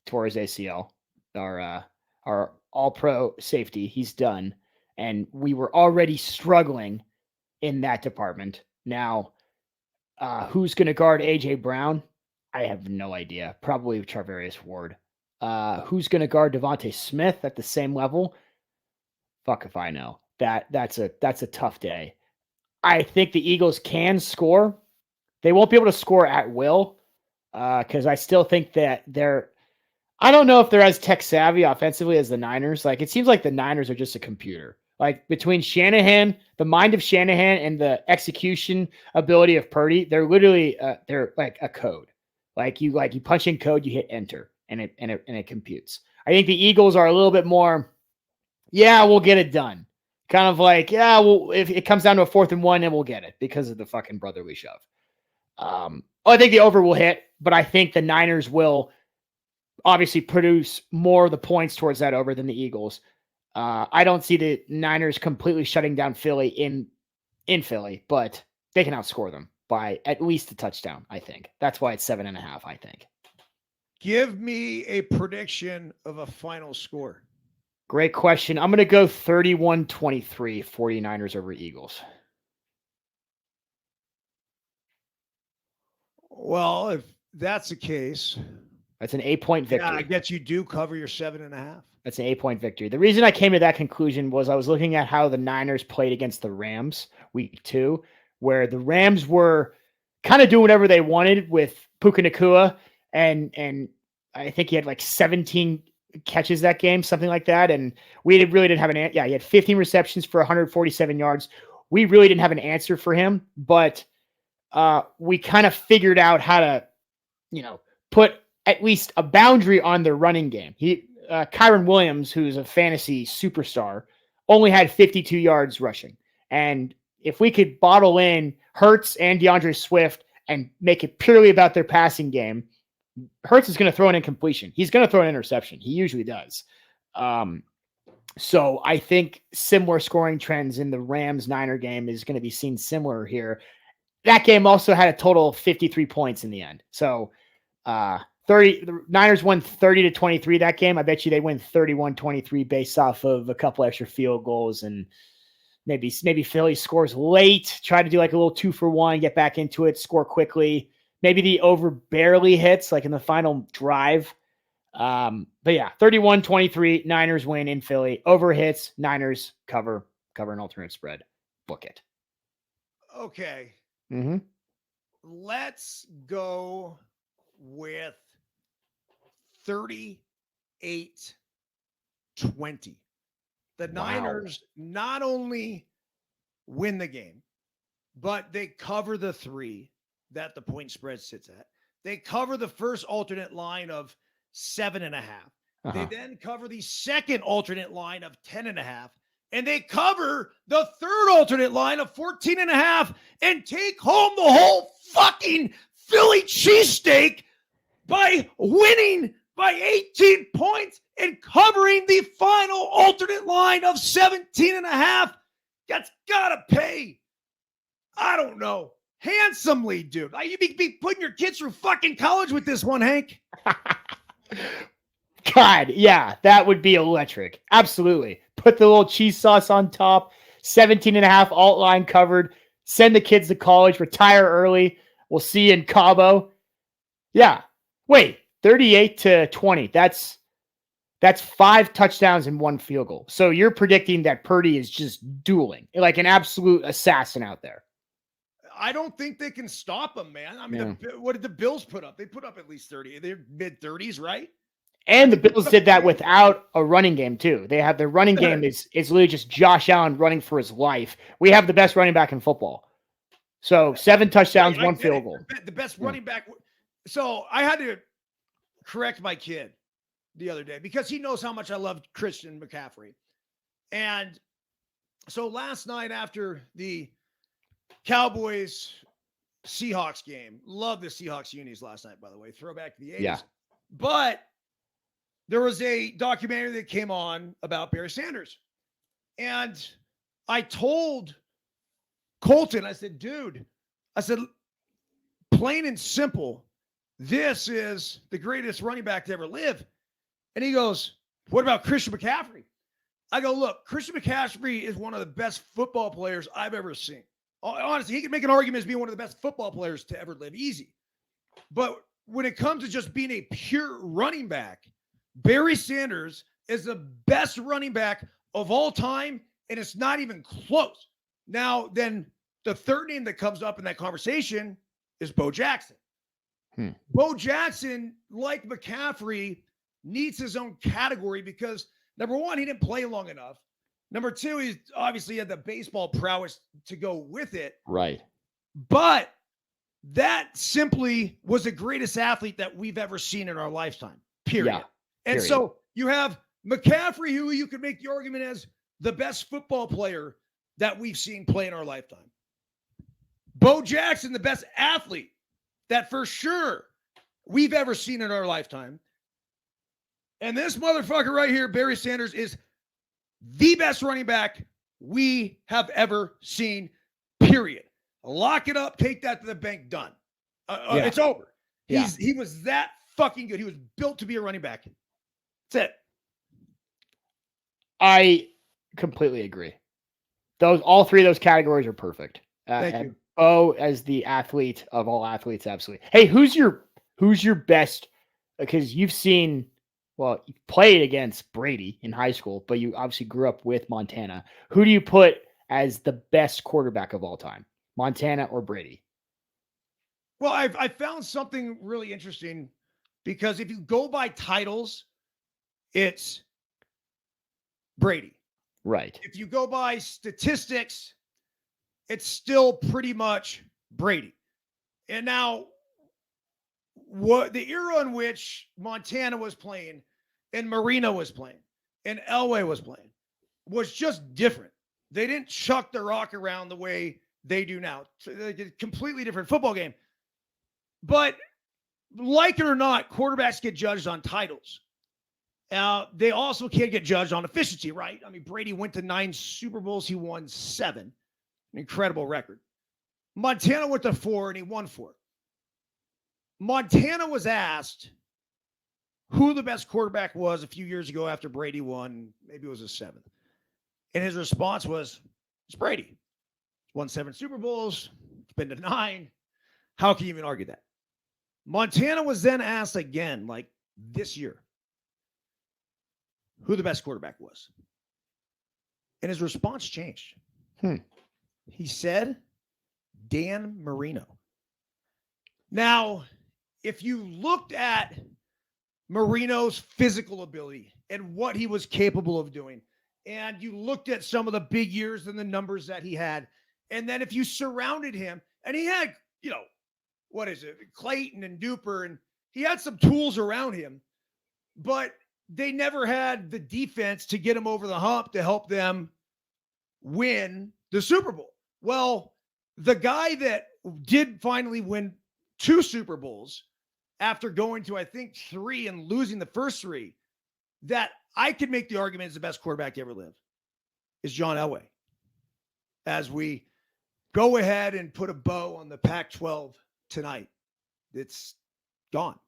tore his ACL. Our all-pro safety, he's done. And we were already struggling in that department. Now, who's going to guard A.J. Brown? I have no idea. Probably Charvarius Ward. Who's going to guard Devontae Smith at the same level? Fuck if I know. That's a tough day. I think the Eagles can score. They won't be able to score at will because I still think that I don't know if they're as tech savvy offensively as the Niners. Like, it seems like the Niners are just a computer. Like, between Shanahan, the mind of Shanahan, and the execution ability of Purdy, they're literally they're like a code. Like you punch in code, you hit enter, and it computes. I think the Eagles are a little bit more, yeah, we'll get it done. Kind of like, yeah, well, if it comes down to a 4th and 1, then we'll get it because of the fucking brotherly shove. I think the over will hit, but I think the Niners will obviously produce more of the points towards that over than the Eagles. I don't see the Niners completely shutting down Philly in Philly, but they can outscore them by at least a touchdown, I think. That's why it's 7.5, I think. Give me a prediction of a final score. Great question. I'm going to go 31-23, 49ers over Eagles. Well, if that's the case, that's an 8-point victory. Yeah, I guess you do cover your 7.5. That's an 8-point victory. The reason I came to that conclusion was I was looking at how the Niners played against the Rams week 2, where the Rams were kind of doing whatever they wanted with Puka Nacua, and I think he had like 17 catches that game, something like that. And we really didn't have he had 15 receptions for 147 yards. We really didn't have an answer for him, but we kind of figured out how to, put at least a boundary on their running game. Kyron Williams, who's a fantasy superstar, only had 52 yards rushing. And if we could bottle in Hurts and DeAndre Swift and make it purely about their passing game, Hurts is going to throw an incompletion. He's going to throw an interception. He usually does. So I think similar scoring trends in the Rams-Niner game is going to be seen similar here. That game also had a total of 53 points in the end. So the Niners won 30-23 that game. I bet you they win 31-23 based off of a couple extra field goals, and maybe Philly scores late, try to do like a little 2-for-1, get back into it, score quickly. Maybe the over barely hits like in the final drive. But yeah, 31-23, Niners win in Philly. Over hits, Niners cover an alternate spread. Book it. Okay. Mm-hmm. Let's go with 38-20. The Niners not only win the game, but they cover the 3 that the point spread sits at. They cover the first alternate line of 7.5. They then cover the second alternate line of 10.5. And they cover the third alternate line of 14.5 and take home the whole fucking Philly cheesesteak by winning by 18 points and covering the final alternate line of 17.5. That's gotta pay, I don't know, handsomely, dude. You'd be putting your kids through fucking college with this one, Hank. God, yeah, that would be electric. Absolutely. Put the little cheese sauce on top, 17.5 alt line covered, send the kids to college, retire early. We'll see you in Cabo. Yeah. Wait, 38-20. That's 5 touchdowns and 1 field goal. So you're predicting that Purdy is just dueling, like an absolute assassin out there. I don't think they can stop him, man. I mean, Yeah. what did the Bills put up? They put up at least 30. They're mid-30s, right? And the Bills did that without a running game too. They have their running game is literally just Josh Allen running for his life. We have the best running back in football. So 7 touchdowns, 1 field goal. The best running back. So I had to correct my kid the other day because he knows how much I love Christian McCaffrey. And so last night after the Cowboys Seahawks game, love the Seahawks unis last night, by the way, throwback to the 80s. Yeah. But there was a documentary that came on about Barry Sanders. And I told Colton, I said, dude, I said, plain and simple, this is the greatest running back to ever live. And he goes, what about Christian McCaffrey? I go, look, Christian McCaffrey is one of the best football players I've ever seen. Honestly, he can make an argument as being one of the best football players to ever live, easy. But when it comes to just being a pure running back, Barry Sanders is the best running back of all time, and it's not even close. Now, then the third name that comes up in that conversation is Bo Jackson. Bo Jackson, like McCaffrey, needs his own category because, number one, he didn't play long enough. Number two, he's obviously had the baseball prowess to go with it. Right. But that simply was the greatest athlete that we've ever seen in our lifetime, period. Yeah. And so you have McCaffrey, who you could make the argument as the best football player that we've seen play in our lifetime. Bo Jackson, the best athlete that for sure we've ever seen in our lifetime. And this motherfucker right here, Barry Sanders, is the best running back we have ever seen, period. Lock it up, take that to the bank, done. It's over. He was that fucking good. He was built to be a running back. That's it. I completely agree. All 3 of those categories are perfect. Thank you. Bo as the athlete of all athletes, absolutely. Hey, who's your best? Because you've seen, well, you played against Brady in high school, but you obviously grew up with Montana. Who do you put as the best quarterback of all time, Montana or Brady? Well, I found something really interesting because if you go by titles, it's Brady. Right. If you go by statistics, it's still pretty much Brady. And now, what the era in which Montana was playing and Marino was playing and Elway was playing was just different. They didn't chuck the rock around the way they do now. So they did a completely different football game. But like it or not, quarterbacks get judged on titles. They also can't get judged on efficiency, right? I mean, Brady went to 9 Super Bowls. He won 7. An incredible record. Montana went to 4 and he won 4. Montana was asked who the best quarterback was a few years ago after Brady won. Maybe it was his 7th. And his response was, it's Brady. He's won 7 Super Bowls. It's been to 9. How can you even argue that? Montana was then asked again, like this year, who the best quarterback was. And his response changed. He said, Dan Marino. Now, if you looked at Marino's physical ability and what he was capable of doing, and you looked at some of the big years and the numbers that he had, and then if you surrounded him, and he had, what is it, Clayton and Duper, and he had some tools around him, but they never had the defense to get him over the hump to help them win the Super Bowl. Well, the guy that did finally win 2 Super Bowls after going to, I think, 3 and losing the first 3, that I could make the argument is the best quarterback to ever live, is John Elway. As we go ahead and put a bow on the Pac-12 tonight, it's gone.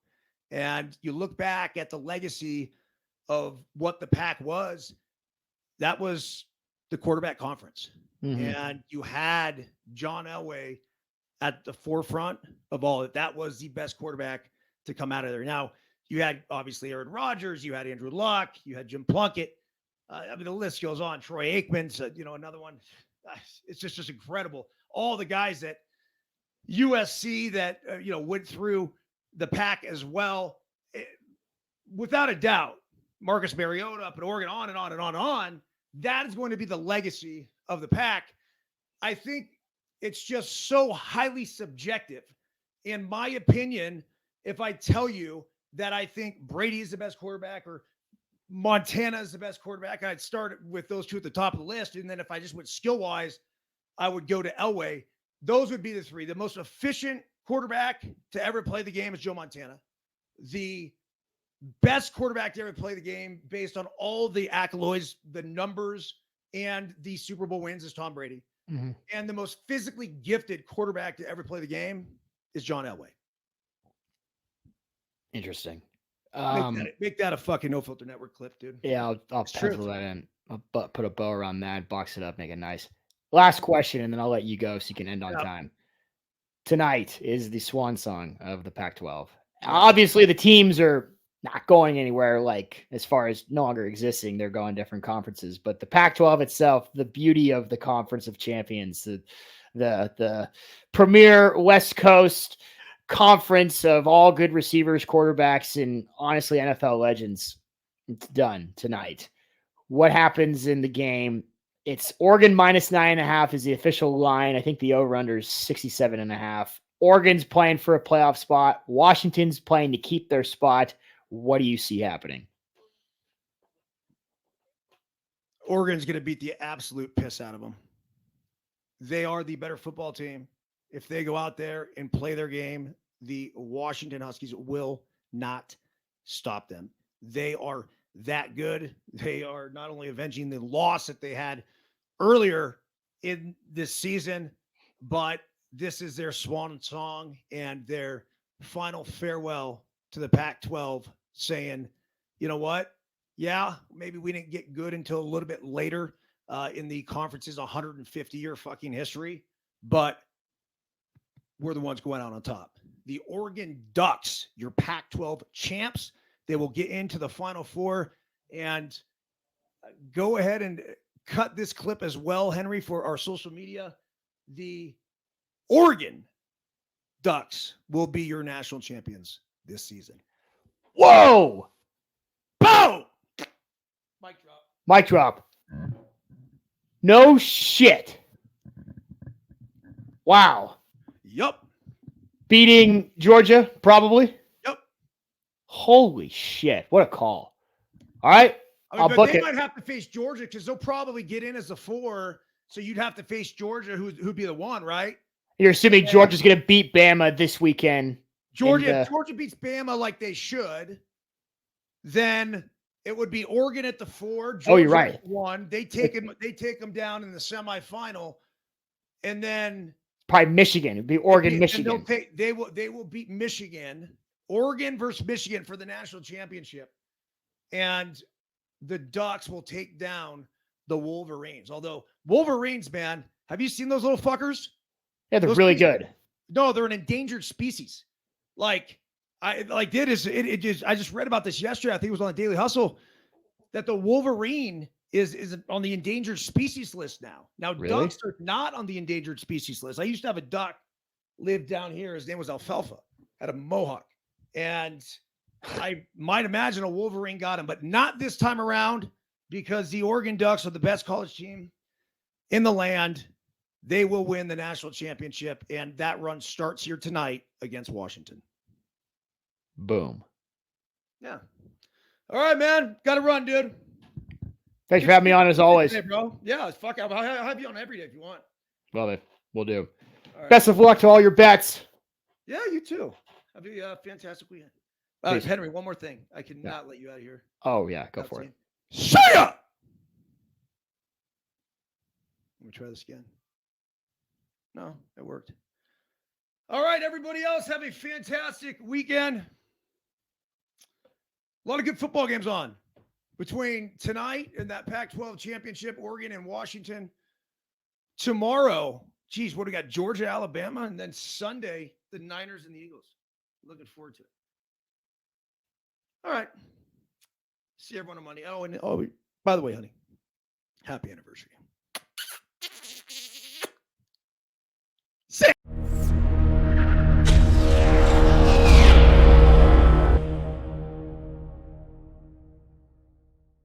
And you look back at the legacy of what the Pac was, that was the quarterback conference. And you had John Elway at the forefront of all that. That was the best quarterback to come out of there. Now, You had obviously Aaron Rodgers, you had Andrew Luck, you had Jim Plunkett. The list goes on. Troy Aikman, another one. It's just incredible. All the guys that USC that went through the pack as well. Without a doubt, Marcus Mariota up at Oregon, on and on and on and on. That is going to be the legacy of the pack. I think it's just so highly subjective. In my opinion, if I tell you that I think Brady is the best quarterback or Montana is the best quarterback, I'd start with those two at the top of the list. And then if I just went skill-wise, I would go to Elway. Those would be the three. The most efficient quarterback to ever play the game is Joe Montana. The best quarterback to ever play the game based on all the accolades, the numbers, and the Super Bowl wins is Tom Brady. Mm-hmm. And the most physically gifted quarterback to ever play the game is John Elway. Interesting. Make that a fucking No Filter Network clip, dude. Yeah, I'll pencil that in. I'll put a bow around that, box it up, make it nice. Last question, and then I'll let you go so you can end on time. Tonight is the swan song of the Pac-12. Obviously, the teams are not going anywhere, like as far as no longer existing. They're going different conferences. But the Pac-12 itself, the beauty of the Conference of Champions, the premier West Coast conference of all good receivers, quarterbacks, and honestly NFL legends. It's done tonight. What happens in the game? It's Oregon minus 9.5 is the official line. I think the over-under is 67.5. Oregon's playing for a playoff spot. Washington's playing to keep their spot. What do you see happening? Oregon's going to beat the absolute piss out of them. They are the better football team. If they go out there and play their game, the Washington Huskies will not stop them. They are that good. They are not only avenging the loss that they had earlier in this season, but this is their swan song and their final farewell to the Pac-12, saying, you know what? Yeah, maybe we didn't get good until a little bit later in the conference's 150-year fucking history, but we're the ones going out on top. The Oregon Ducks, your Pac-12 champs, they will get into the Final Four. And go ahead and cut this clip as well, Henry, for our social media. The Oregon Ducks will be your national champions this season. Whoa! Boom! Mic drop. Mic drop. No shit. Wow. Yup. Beating Georgia, probably? Yep. Holy shit. What a call. All right. I'll book it. They might have to face Georgia because they'll probably get in as a 4. So you'd have to face Georgia, who'd be the 1, right? You're assuming Georgia's going to beat Bama this weekend. If Georgia beats Bama like they should, then it would be Oregon at the 4. Georgia you're right. At 1. They take them down in the semifinal, and then probably Michigan. It'd be Oregon, Michigan. They will beat Michigan, Oregon versus Michigan for the national championship, and the Ducks will take down the Wolverines. Although Wolverines, man, have you seen those little fuckers? Yeah, they're really good. No, they're an endangered species. I just read about this yesterday. I think it was on the Daily Hustle that the Wolverine is on the endangered species list now. Now, really? Ducks are not on the endangered species list. I used to have a duck live down here. His name was Alfalfa, had a mohawk. And I might imagine a Wolverine got him, but not this time around because the Oregon Ducks are the best college team in the land. They will win the national championship, and that run starts here tonight against Washington. Boom. Yeah. All right, man. Got to run, dude. Thanks for having me on as always. Today, bro. Yeah, fuck. I'll have you on every day if you want. Well, we'll do. Right. Best of luck to all your bets. Yeah, you too. Have a fantastic weekend. Henry, one more thing. I cannot let you out of here. Oh, yeah. Go for it. See ya! Let me try this again. No, it worked. All right, everybody else, have a fantastic weekend. A lot of good football games on between tonight and that Pac-12 championship, Oregon and Washington. Tomorrow, geez, what do we got? Georgia, Alabama, and then Sunday, the Niners and the Eagles. Looking forward to it. All right. See everyone on Monday. By the way, honey, happy anniversary.